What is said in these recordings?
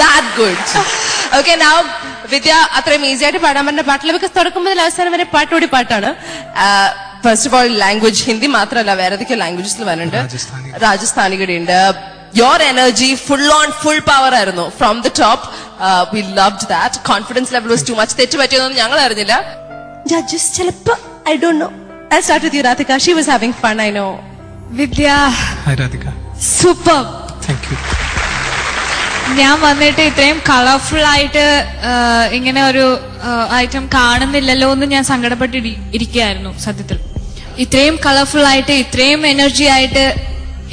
that good. Okay, now വിദ്യ അത്രയും easy ആയിട്ട് പാടാൻ പറഞ്ഞ പാട്ടിൽ ബിക്കോസ് തുടക്കം മുതൽ അവസാനം വരെ പാട്ടോടി പാട്ടാണ്. First of all language Hindi മാത്രമല്ല വേറെ ഏതൊക്കെ ലാംഗ്വേജസിൽ വരുന്നുണ്ട്. രാജസ്ഥാനി കൂടി ഉണ്ട്. Your energy full on full power ആയിരുന്നു from the top. We loved that. Confidence level was too much. തെറ്റ് പറ്റിയതൊന്നും ഞങ്ങൾ അറിഞ്ഞില്ല. Judges ചിലപ്പോ I don't know. I'll start with you, Radhika. She was having fun, I know. Vidya. Hi, Radhika. Super. Thank you. ഞാൻ വന്നിട്ട് ഇത്രയും colourful ആയിട്ട് ഇങ്ങനെ ഒരു ഐറ്റം കാണുന്നില്ലല്ലോ എന്ന് ഞാൻ സങ്കടപ്പെട്ട് ഇരിക്കുകയായിരുന്നു. സത്യത്തിൽ ഇത്രയും കളർഫുൾ ആയിട്ട് ഇത്രയും എനർജി ആയിട്ട്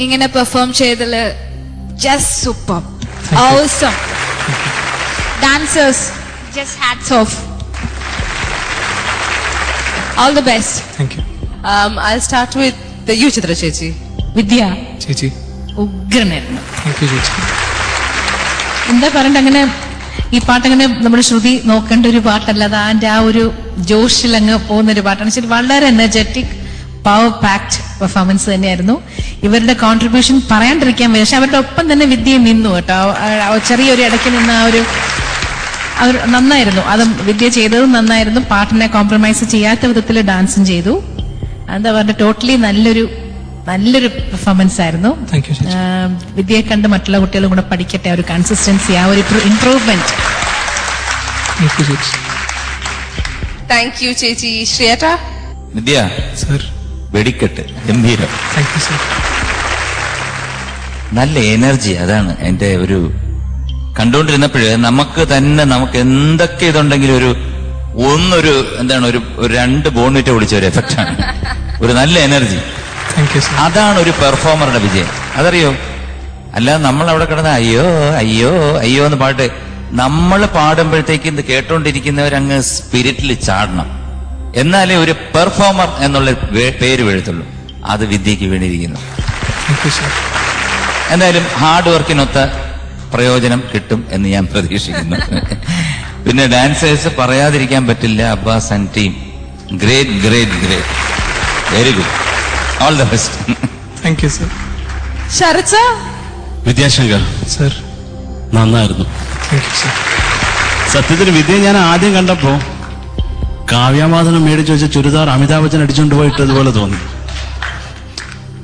ഇങ്ങനെ പെർഫോം ചെയ്തത് just super. Awesome dancers just hats off. All the best. Thank you. I'll start with you, Chitra Chechi. വിദ്യ ചേച്ചി. ഉഗ്രനായിരുന്നു. Thank you, ചേച്ചി. എന്താ പറയണ്ട, അങ്ങനെ ഈ പാട്ടങ്ങനെ നമ്മുടെ ശ്രുതി നോക്കേണ്ട ഒരു പാട്ടല്ല, അത് അതിന്റെ ആ ഒരു ജോഷിൽ അങ്ങ് പോകുന്നൊരു പാട്ടാണ്. ശരി, വളരെ എനർജറ്റിക് പവർ പാക്ഡ് പെർഫോമൻസ് തന്നെയായിരുന്നു. ഇവരുടെ കോൺട്രിബ്യൂഷൻ പറയാണ്ടിരിക്കാൻ വയ്യ. പക്ഷെ അവരുടെ ഒപ്പം തന്നെ വിദ്യ നിന്നു കേട്ടോ. ചെറിയൊരു ഇടയ്ക്ക് നിന്ന് അവർ നന്നായിരുന്നു. അത് വിദ്യ ചെയ്തതും നന്നായിരുന്നു. പാട്ടിനെ കോംപ്രമൈസ് ചെയ്യാത്ത വിധത്തിൽ ഡാൻസും ചെയ്തു. എന്താ പറയുക, ടോട്ടലി നല്ലൊരു പെർഫോമൻസ് ആയിരുന്നു. വിദ്യയെ കണ്ട് മറ്റുള്ള കുട്ടികളും കൂടെ പഠിക്കട്ടെ. ആ ഒരു കൺസിസ്റ്റൻസി, ആ ഒരു ഇംപ്രൂവ്മെന്റ്. താങ്ക് യു ചേച്ചി. ശ്രീയേട്ടാ. വിദ്യ സർ. വെടിക്കെട്ട് ഗംഭീരം. Thank you sir. നല്ല എനർജി, അതാണ് എന്റെ ഒരു കണ്ടുകൊണ്ടിരുന്നപ്പോഴേ നമുക്ക് എന്തൊക്കെ ഇതുണ്ടെങ്കിലും ഒരു എന്താണ് ഒരു 2 ബോൺവിറ്റ് വിളിച്ച ഒരു എഫക്റ്റാണ്. ഒരു നല്ല എനർജി, അതാണ് ഒരു പെർഫോമറുടെ വിജയം. അതറിയോ? അല്ലാതെ നമ്മൾ അവിടെ കിടന്ന് അയ്യോ അയ്യോ അയ്യോ എന്ന് പാട്ട് നമ്മൾ പാടുമ്പോഴത്തേക്ക് ഇത് കേട്ടോണ്ടിരിക്കുന്നവരങ്ങ് സ്പിരിറ്റിൽ ചാടണം. എന്നാലേ ഒരു പെർഫോമർ എന്നുള്ള പേര് വീഴത്തുള്ളൂ. അത് വിദ്യക്ക് വീണിരിക്കുന്നു. എന്തായാലും ഹാർഡ് വർക്കിനൊത്ത പ്രയോജനം കിട്ടും എന്ന് ഞാൻ പ്രതീക്ഷിക്കുന്നു. പിന്നെ ഡാൻസേഴ്സ് പറയാതിരിക്കാൻ പറ്റില്ല. Abbas and team great great great, very good, all the best. Thank you sir. Sarath sir. Vidyashankar sir. നന്നായിരുന്നു. Thank you sir. സത്യത്തിൽ വിദ്യ ഞാൻ ആദ്യം കണ്ടപ്പോ കാവ്യാമാധനം മേടിച്ചു വെച്ച ചുരിദാർ അമിതാഭ് ബച്ചൻ അടിച്ചുകൊണ്ട് പോയിട്ടതുപോലെ തോന്നി.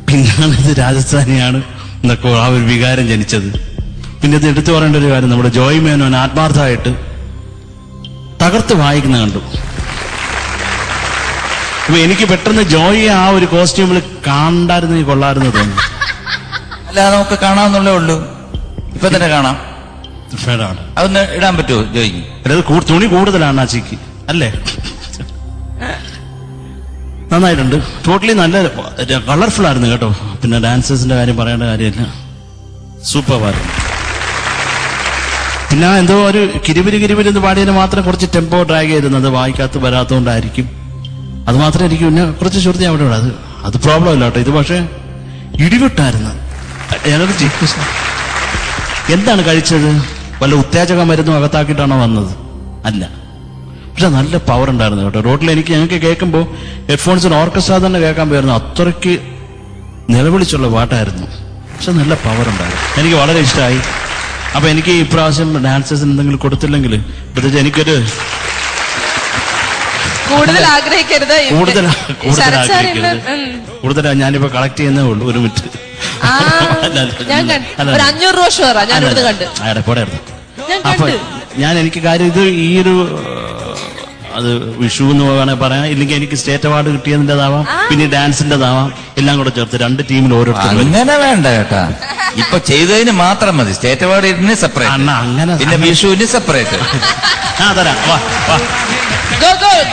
പിന്നാണ് ഇത് രാജസ്ഥാനിയാണ് എന്നൊക്കെ ആ ഒരു വികാരം ജനിച്ചത്. പിന്നെ ഇത് എടുത്തു പറയേണ്ട ഒരു കാര്യം, നമ്മുടെ ജോയ് മേനോൻ ആത്മാർത്ഥമായിട്ട് തകർത്ത് വായിക്കുന്ന കണ്ടു. അപ്പൊ എനിക്ക് പെട്ടെന്ന് ജോയി ആ ഒരു കോസ്റ്റ്യൂമിൽ കണ്ടായിരുന്നു കൊള്ളായിരുന്നു തോന്നി. അല്ല, നമുക്ക് കാണാവുന്നേ ഉള്ളൂ. ഇപ്പൊ തന്നെ കാണാം. അതൊന്ന് ഇടാൻ പറ്റുമോ ജോയിക്ക്? അത് തുണി കൂടുതലാണ് ആച്ചിക്ക് അല്ലേ? നന്നായിട്ടുണ്ട്. ടോട്ടലി നല്ല കളർഫുൾ ആയിരുന്നു കേട്ടോ. പിന്നെ ഡാൻസേഴ്സിന്റെ കാര്യം പറയേണ്ട കാര്യമില്ല, സൂപ്പറായിരുന്നു. പിന്നെ എന്തോ ഒരു കിരിമിരി എന്ന് പാടിയതിന് മാത്രം കുറച്ച് ടെമ്പോ ഡ്രാഗ് ചെയ്തിരുന്നത് വായിക്കാത്ത വരാത്തതുകൊണ്ടായിരിക്കും. അത് മാത്രമേ എനിക്ക് പിന്നെ കുറച്ച് ശ്രുതി അവിടെ ഉണ്ട്. അത് പ്രോബ്ലം ഇല്ല കേട്ടോ. ഇത് പക്ഷേ ഇടിവിട്ടായിരുന്നു എനർജി. എന്താണ് കഴിച്ചത്? വല്ല ഉത്തേജക മരുന്നും അകത്താക്കിയിട്ടാണോ വന്നത്? അല്ല, പക്ഷെ നല്ല പവർ ഉണ്ടായിരുന്നു കേട്ടോ. റോഡിൽ ഞങ്ങൾക്ക് കേൾക്കുമ്പോൾ ഹെഡ്ഫോൺസിന് ഓർക്കസ്ട്ര തന്നെ കേൾക്കാൻ പോയിരുന്നു. അത്രയ്ക്ക് നിലവിളിച്ചുള്ള പാട്ടായിരുന്നു. പക്ഷെ നല്ല പവർ ഉണ്ടായിരുന്നു. എനിക്ക് വളരെ ഇഷ്ടമായി. അപ്പൊ എനിക്ക് ഇപ്രാവശ്യം ഡാൻസേഴ്സിന് എന്തെങ്കിലും കൊടുത്തില്ലെങ്കിൽ പ്രത്യേകിച്ച് എനിക്കൊരു കൂടുതൽ ആഗ്രഹിക്കരുത്. ഞാനിപ്പോ കളക്ട് ചെയ്യുന്നേ ഉള്ളൂ. ഒരു മിനിറ്റ്. ഒരു 500 രൂപ ഷുവറാ ഞാൻ ഇവിടുന്ന് കണ്ട്. അപ്പൊ എനിക്ക് കാര്യം ഇത് ഈ ഒരു അത് വിഷു എന്ന് വേണമെങ്കിൽ പറയാം, ഇല്ലെങ്കിൽ എനിക്ക് സ്റ്റേറ്റ് അവാർഡ് കിട്ടിയതിൻ്റെതാവാം, പിന്നെ ഡാൻസിൻ്റെതാവാം, എല്ലാം കൂടെ ചേർത്ത് 2 ടീമിൽ ഓരോരുത്തരും. അങ്ങനെ വേണ്ട കേട്ടാ, ഇപ്പൊ ചെയ്തതിന് മാത്രം മതി. സ്റ്റേറ്റ് അവാർഡ് സെപ്പറേറ്റ്, അങ്ങനെ പിന്നെ വിഷുവിന് സെപ്പറേറ്റ്. തരാം. വാ വാ,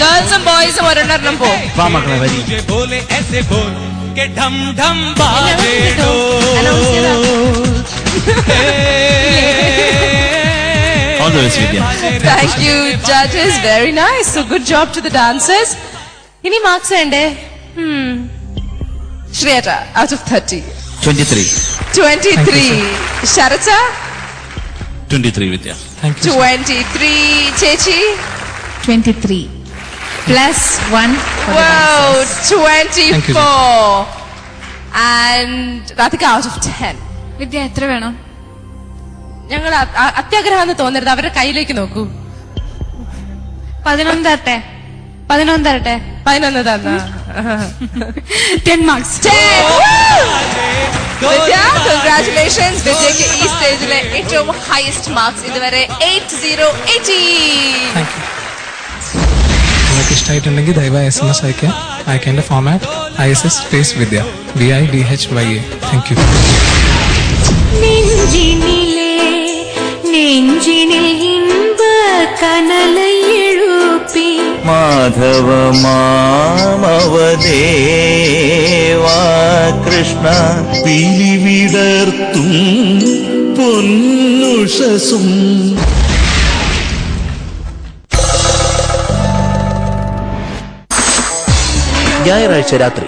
ഗേൾസും ബോയ്സും ഒരെണ്ണം പോ. വാ മക്കളെ, വരി. Thank you, judges. Very nice. So good job to the dancers. Ini marks ende. Shreyata, out of 30. 23. 23. Sharatha? 23 Vidya. 23. Chechi? 23. Plus 1 for the dancers. 24. And Radhika out of 10. വിദ്യ എത്ര വേണം? ഞങ്ങൾ അത്യാഗ്രഹം എന്ന് തോന്നരുത്, അവരുടെ കയ്യിലേക്ക് നോക്കൂ. 11 തരട്ടെ? 11 തരട്ടെ? 11 തന്ന 10 മാർക്സ്. വിദ്യ, കൺഗ്രാറ്റുലേഷൻസ്. വിദ്യക്ക് ഈ സ്റ്റേജിലെ ഏറ്റവും ഹയസ്റ്റ് മാർക്സ് ഇതുവരെ 8080. നിങ്ങൾക്ക് ഇഷ്ടമായിട്ടുണ്ടെങ്കിൽ ദയവായി SMS അയക്കാം. അയക്കേണ്ട format ISS space Vidya VIDHYA. Thank you. നെഞ്ചിനിൽ ഇன்ப കനலை எழுப்பி മാധവ മാമവദേവാ കൃഷ്ണ പീലി വിടർത്തും പൊന്നുഷസും ഞായറാഴ്ച രാത്രി